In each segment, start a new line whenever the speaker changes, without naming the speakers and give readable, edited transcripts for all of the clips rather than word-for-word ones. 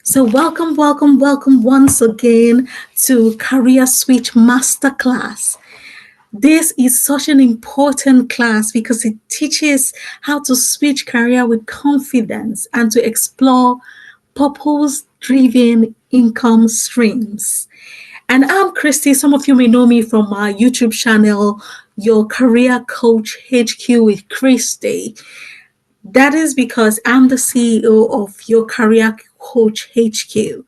So, welcome once again to Career Switch Masterclass. This is such an important class because it teaches how to switch career with confidence and to explore purpose driven income streams. And I'm Christy. Some of you may know me from my YouTube channel, Your Career Coach HQ with Christy. That is because I'm the CEO of Your Career Coach HQ.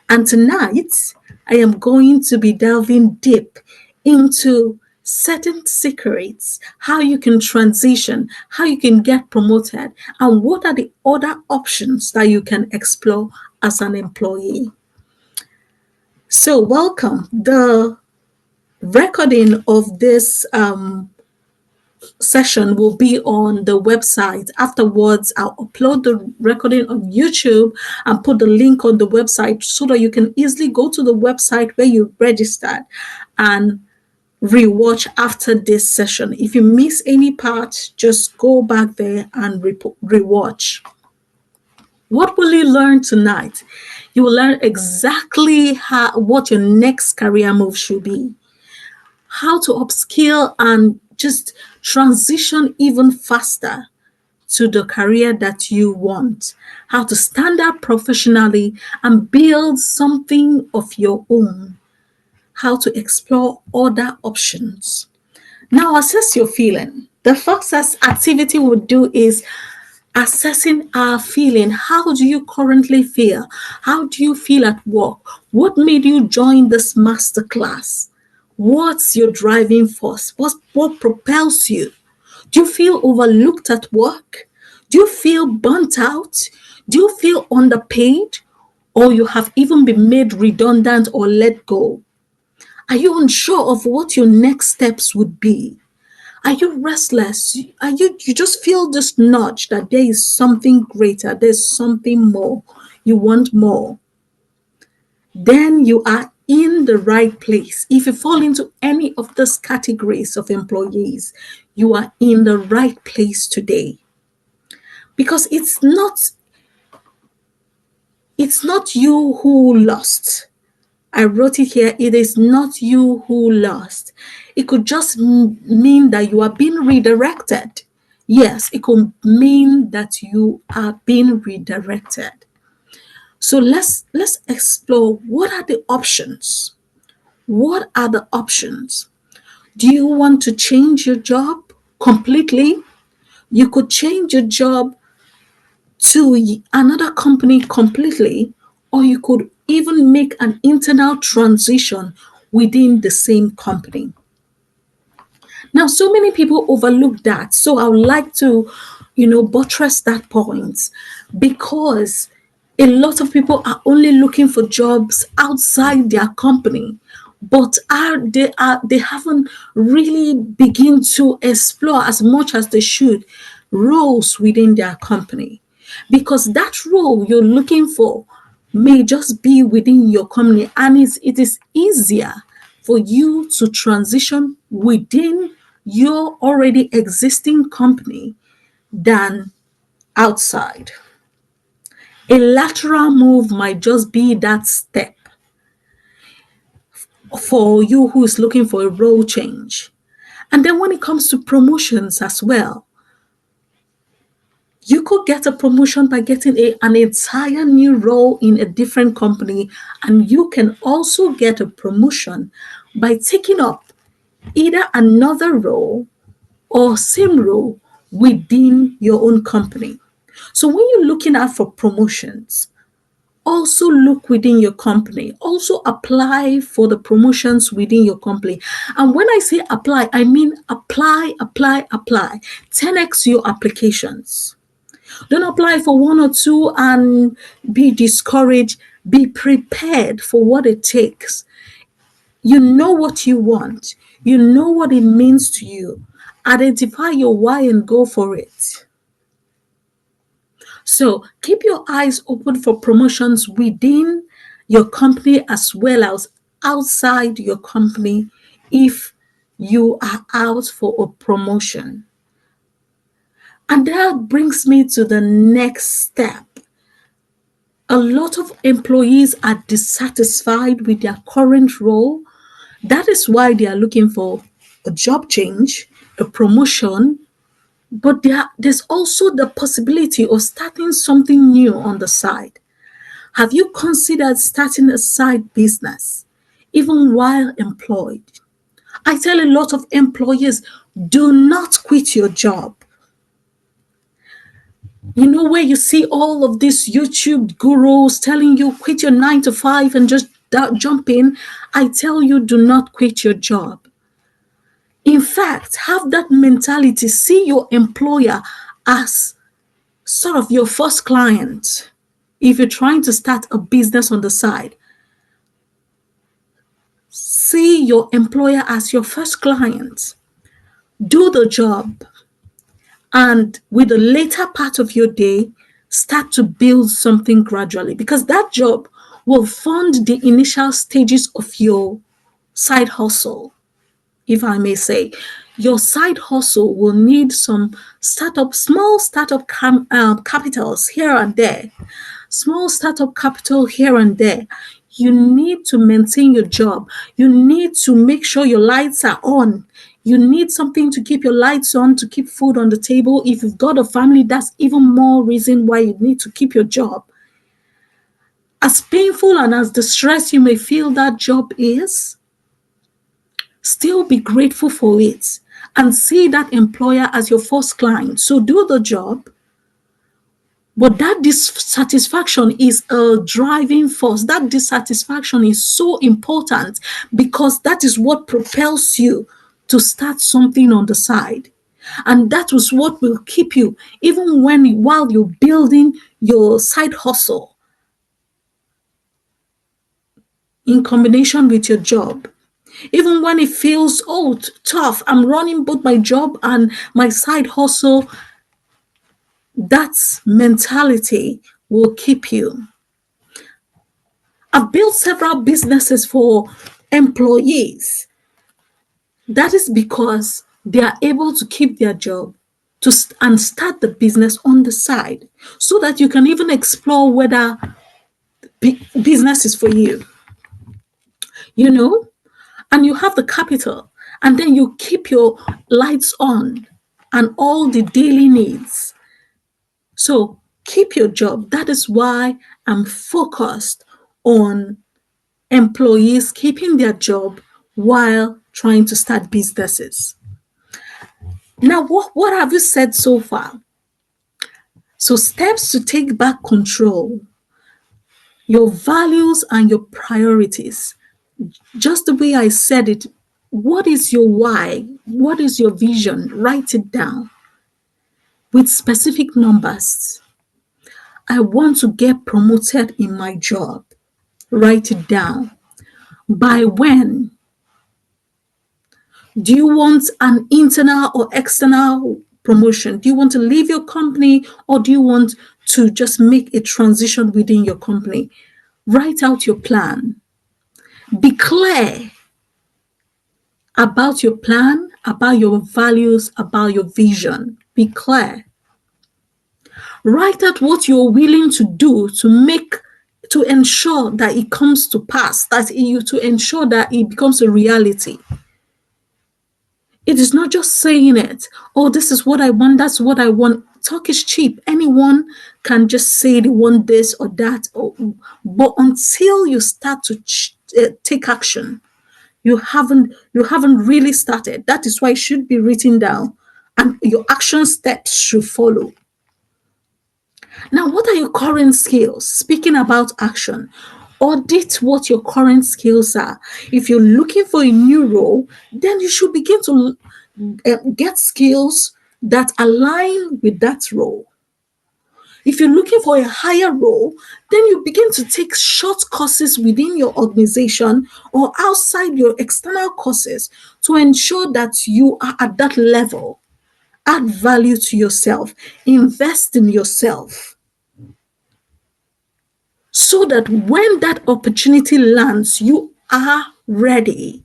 And tonight, I am going to be delving deep into certain secrets, how you can transition, how you can get promoted, and what are the other options that you can explore as an employee. So, welcome. The recording of this session will be on the website. Afterwards, I'll upload the recording on YouTube and put the link on the website so that you can easily go to the website where you registered and rewatch after this session. If you miss any part, just go back there and rewatch. What will you learn tonight? You will learn exactly what your next career move should be, how to upskill and just transition even faster to the career that you want, how to stand up professionally and build something of your own, how to explore other options. Now, assess your feeling. The first activity we'll do is assessing our feeling. How do you currently feel? How do you feel at work? What made you join this masterclass? What's your driving force? What propels you? Do you feel overlooked at work? Do you feel burnt out? Do you feel underpaid? Or you have even been made redundant or let go? Are you unsure of what your next steps would be? Are you restless? You just feel this nudge that there is something greater, there's something more. You want more. Then you are in the right place. If you fall into any of these categories of employees, you are in the right place today. Because it's not you who lost. I wrote it here. It is not you who lost. It could just mean that you are being redirected. Yes, it could mean that you are being redirected. So let's explore what are the options. What are the options? Do you want to change your job completely? You could change your job to another company completely, or you could even make an internal transition within the same company. Now, so many people overlook that. So I would like to, buttress that point because a lot of people are only looking for jobs outside their company, but they haven't really begin to explore as much as they should roles within their company, because that role you're looking for may just be within your company, and it is easier for you to transition within your already existing company than outside. A lateral move might just be that step for you who is looking for a role change. And then when it comes to promotions as well, you could get a promotion by getting an entire new role in a different company, and you can also get a promotion by taking up either another role or same role within your own company. So when you're looking out for promotions, also look within your company. Also apply for the promotions within your company. And when I say apply, I mean apply, apply, apply. 10x your applications. Don't apply for one or two and be discouraged. Be prepared for what it takes. You know what you want. You know what it means to you. Identify your why and go for it. So keep your eyes open for promotions within your company as well as outside your company if you are out for a promotion. And that brings me to the next step. A lot of employees are dissatisfied with their current role. That is why they are looking for a job change, a promotion, but there's also the possibility of starting something new on the side. Have you considered starting a side business, even while employed? I tell a lot of employers, do not quit your job. You know, where you see all of these YouTube gurus telling you quit your 9 to 5 and just jump in. I tell you, do not quit your job. In fact, have that mentality. See your employer as sort of your first client. If you're trying to start a business on the side, see your employer as your first client. Do the job. And with the later part of your day, start to build something gradually, because that job will fund the initial stages of your side hustle. If I may say, your side hustle will need some small startup capitals here and there, small startup capital here and there. You need to maintain your job. You need to make sure your lights are on. You need something to keep your lights on, to keep food on the table. If you've got a family, that's even more reason why you need to keep your job. As painful and as distressed you may feel that job is, still be grateful for it and see that employer as your first client. So do the job. But that dissatisfaction is a driving force. That dissatisfaction is so important because that is what propels you to start something on the side. And that was what will keep you, even while you're building your side hustle in combination with your job. Even when it feels, tough, I'm running both my job and my side hustle, that mentality will keep you. I've built several businesses for employees. That is because they are able to keep their job and start the business on the side, so that you can even explore whether business is for you, you know, and you have the capital, and then you keep your lights on and all the daily needs. So keep your job. That is why I'm focused on employees keeping their job while trying to start businesses. Now, what have you said so far? So, steps to take back control, your values and your priorities. Just the way I said it, what is your why? What is your vision? Write it down with specific numbers. I want to get promoted in my job. Write it down. By when? Do you want an internal or external promotion? Do you want to leave your company, or do you want to just make a transition within your company? Write out your plan. Be clear about your plan, about your values, about your vision. Be clear. Write out what you're willing to do to ensure that it comes to pass, to ensure that it becomes a reality. It is not just saying it, oh, this is what I want, that's what I want. Talk is cheap. Anyone can just say they want this or that. But until you start to take action, you haven't really started. That is why it should be written down, and your action steps should follow. Now, what are your current skills? Speaking about action, audit what your current skills are. If you're looking for a new role, then you should begin to get skills that align with that role. If you're looking for a higher role, then you begin to take short courses within your organization or outside your external courses to ensure that you are at that level. Add value to yourself, invest in yourself, so that when that opportunity lands, you are ready.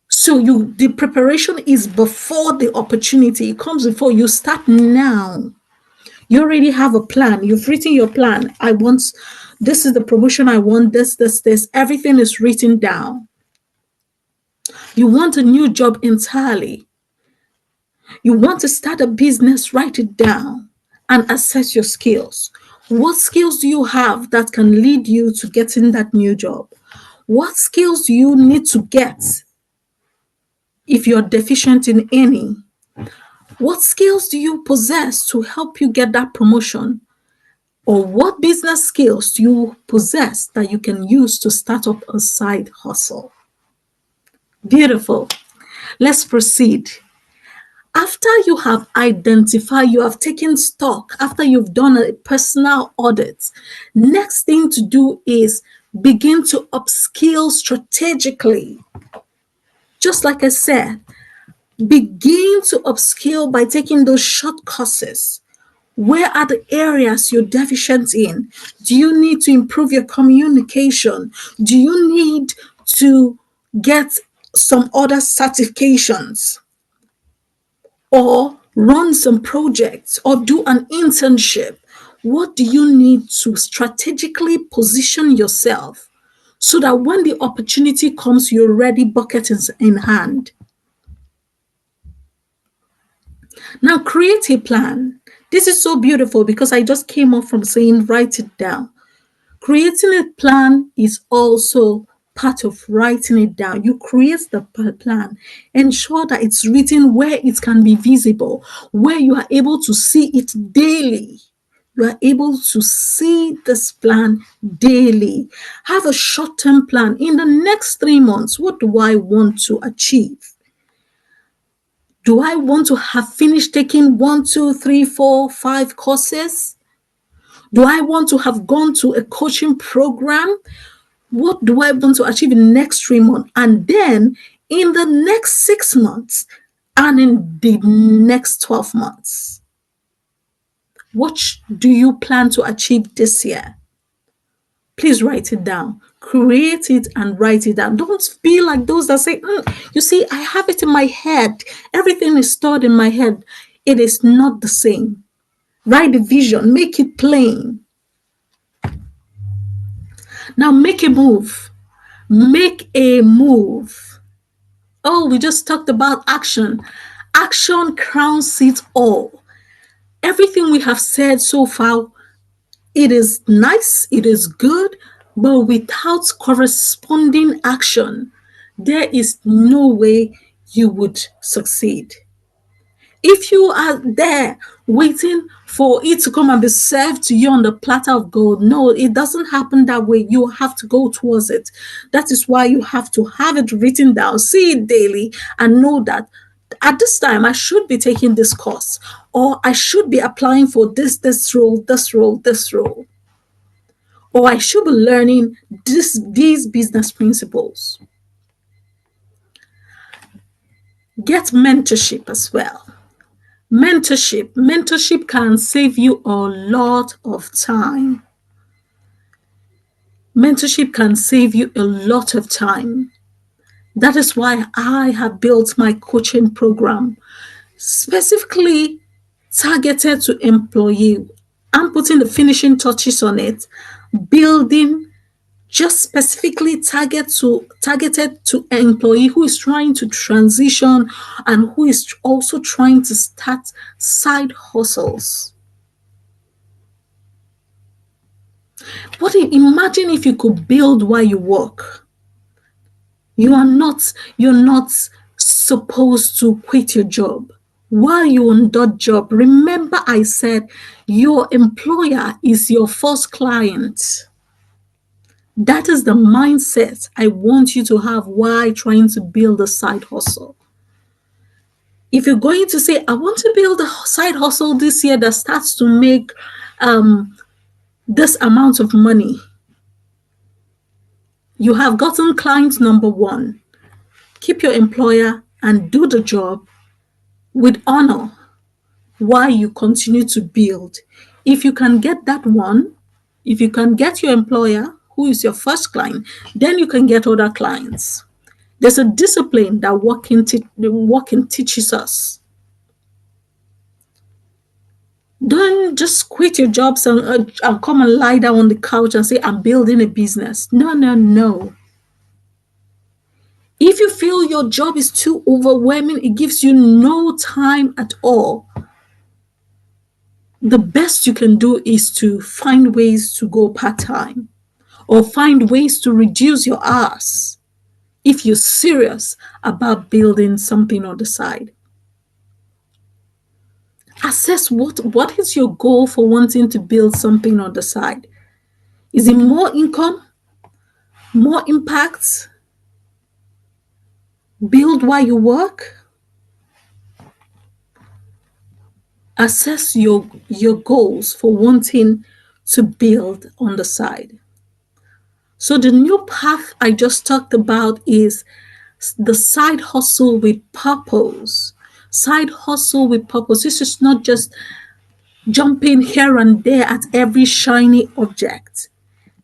So the preparation is before the opportunity. It comes before. You start now. You already have a plan. You've written your plan. I want, this is the promotion I want, this. Everything is written down. You want a new job entirely. You want to start a business, write it down and assess your skills. What skills do you have that can lead you to getting that new job? What skills do you need to get if you're deficient in any? What skills do you possess to help you get that promotion? Or what business skills do you possess that you can use to start up a side hustle? Beautiful. Let's proceed. After you have identified, you have taken stock, after you've done a personal audit, next thing to do is begin to upskill strategically. Just like I said, begin to upskill by taking those short courses. Where are the areas you're deficient in? Do you need to improve your communication? Do you need to get some other certifications? Or run some projects or do an internship? What do you need to strategically position yourself so that when the opportunity comes, you're ready, bucket in hand? Now, create a plan. This is so beautiful because I just came off from saying write it down. Creating a plan is also part of writing it down. You create the plan, ensure that it's written where it can be visible, where you are able to see it daily. You are able to see this plan daily. Have a short term plan. In the next 3 months, what do I want to achieve? Do I want to have finished taking 1, 2, 3, 4, 5 courses? Do I want to have gone to a coaching program? What do I want to achieve in the next 3 months? And then in the next 6 months and in the next 12 months, what do you plan to achieve this year? Please write it down. Create it and write it down. Don't feel like those that say, you see, I have it in my head. Everything is stored in my head. It is not the same. Write the vision, make it plain. Now make a move. Make a move. Oh, we just talked about action. Action crowns it all. Everything we have said so far, it is nice, it is good, but without corresponding action, there is no way you would succeed. If you are there waiting for it to come and be served to you on the platter of gold, no, it doesn't happen that way. You have to go towards it. That is why you have to have it written down, see it daily, and know that at this time I should be taking this course, or I should be applying for this role, or I should be learning these business principles. Get mentorship as well. Mentorship can save you a lot of time. Mentorship can save you a lot of time. That is why I have built my coaching program specifically targeted to employee. I'm putting the finishing touches on it, building just specifically targeted to an employee who is trying to transition and who is also trying to start side hustles. Imagine if you could build while you work. You're not supposed to quit your job. While you're on that job, remember I said your employer is your first client. That is the mindset I want you to have while trying to build a side hustle. If you're going to say, I want to build a side hustle this year that starts to make this amount of money, you have gotten client number 1. Keep your employer and do the job with honor while you continue to build. If you can get that one, if you can get your employer, who is your first client, then you can get other clients. There's a discipline that working teaches us. Don't just quit your jobs and come and lie down on the couch and say, I'm building a business. No, no, no. If you feel your job is too overwhelming, it gives you no time at all, the best you can do is to find ways to go part time or find ways to reduce your hours if you're serious about building something on the side. Assess what is your goal for wanting to build something on the side. Is it more income, more impact, build while you work? Assess your goals for wanting to build on the side. So the new path I just talked about is the side hustle with purpose. Side hustle with purpose. This is not just jumping here and there at every shiny object.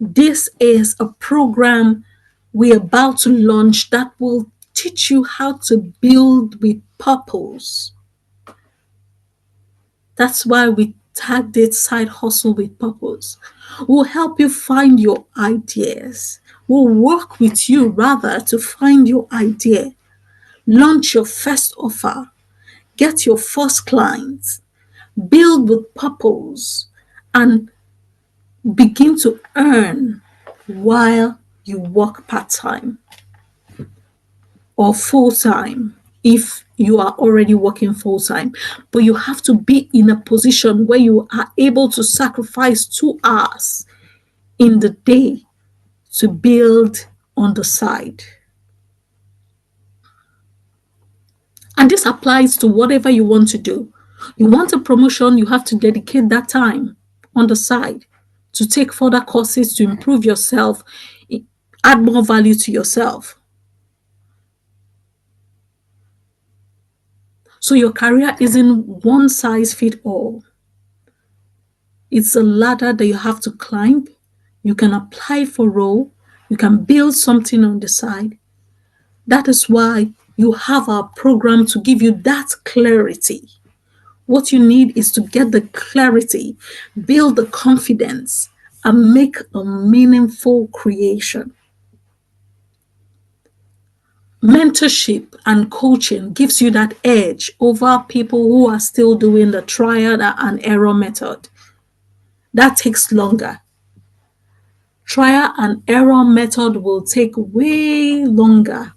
This is a program we're about to launch that will teach you how to build with purpose. That's why we tagged it side hustle with purpose. We'll help you find your ideas. We'll work with you rather to find your idea, launch your first offer, get your first clients, build with purpose, and begin to earn while you work part time or full time if you are already working full time. But you have to be in a position where you are able to sacrifice 2 hours in the day to build on the side. And this applies to whatever you want to do. You want a promotion, you have to dedicate that time on the side to take further courses to improve yourself, add more value to yourself. So your career isn't one size fit all. It's a ladder that you have to climb. You can apply for a role. You can build something on the side. That is why you have our program to give you that clarity. What you need is to get the clarity, build the confidence, and make a meaningful creation. Mentorship and coaching gives you that edge over people who are still doing the trial and error method. That takes longer. Trial and error method will take way longer.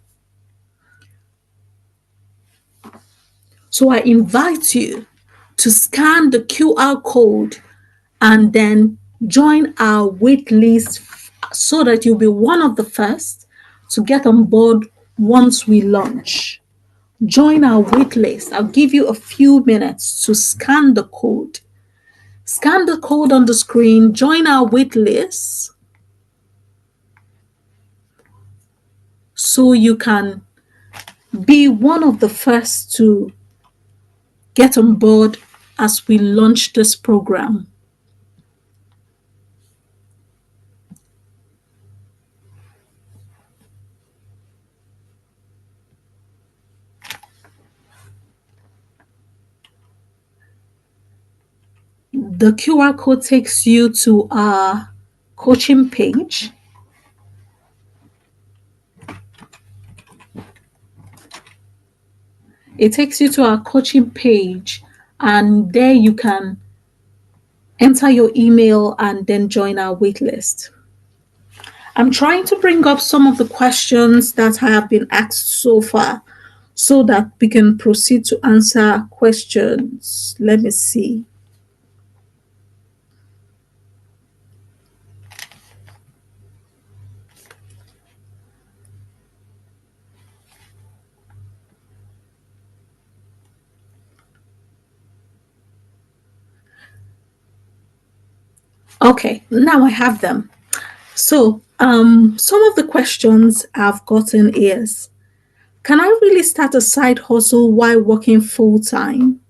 So I invite you to scan the QR code and then join our wait list so that you'll be one of the first to get on board once we launch. Join our wait list. I'll give you a few minutes to scan the code. Scan the code on the screen, join our wait list so you can be one of the first to get on board as we launch this program. The QR code takes you to our coaching page. It takes you to our coaching page, and there you can enter your email and then join our waitlist. I'm trying to bring up some of the questions that have been asked so far so that we can proceed to answer questions. Let me see. Okay, now I have them. So, some of the questions I've gotten is, can I really start a side hustle while working full time?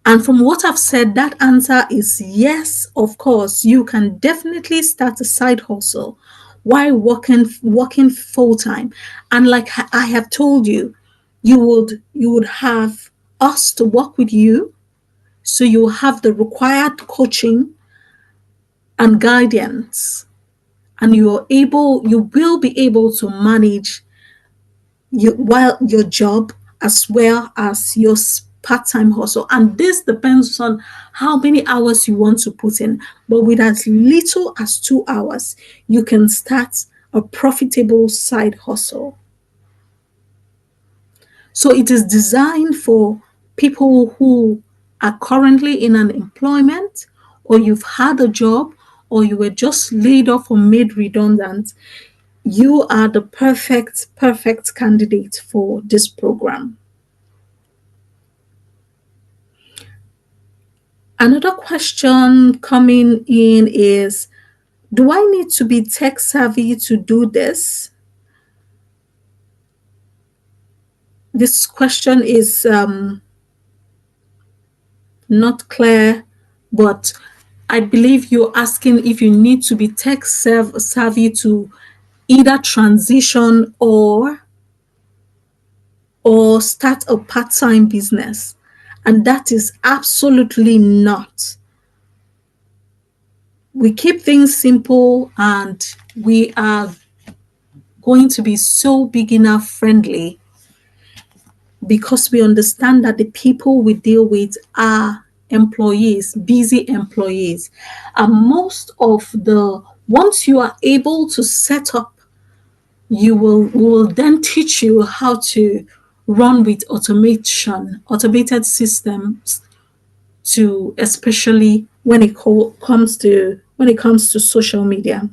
And from what I've said, that answer is yes, of course. You can definitely start a side hustle while working full time. And like I have told you, you would have us to work with you, So you have the required coaching and guidance, and you will be able to manage your job as well as your part-time hustle. And this depends on how many hours you want to put in. But with as little as 2 hours, you can start a profitable side hustle. So it is designed for people who are currently in an employment, or you've had a job, or you were just laid off or made redundant. You are the perfect candidate for this program. Another question coming in is, do I need to be tech savvy to do this? This question is not clear, but I believe you're asking if you need to be tech savvy to either transition or start a part-time business. And that is absolutely not. We keep things simple, and we are going to be so beginner friendly because we understand that the people we deal with are employees, busy employees. And once you are able to set up, we will then teach you how to run with automated systems, to especially when it comes to social media.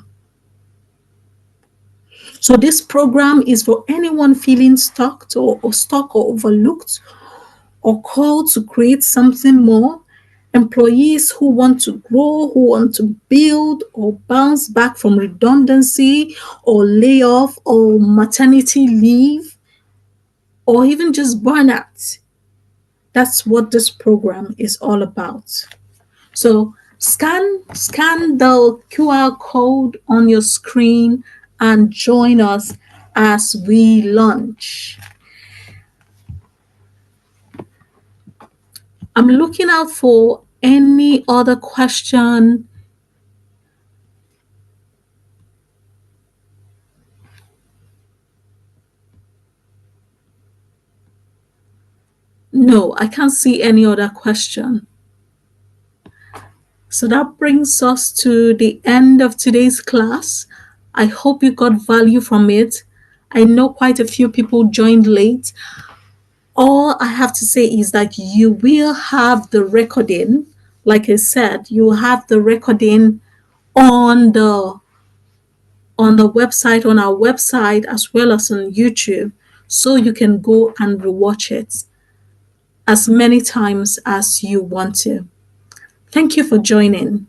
So this program is for anyone feeling stuck or overlooked, or called to create something more, employees who want to grow, who want to build or bounce back from redundancy or layoff or maternity leave or even just burnout. That's what this program is all about. So scan the QR code on your screen and join us as we launch. I'm looking out for any other question. No, I can't see any other question. So that brings us to the end of today's class. I hope you got value from it. I know quite a few people joined late. All I have to say is that you will have the recording. Like I said, you will have the recording on on our website, as well as on YouTube, so you can go and rewatch it as many times as you want to. Thank you for joining.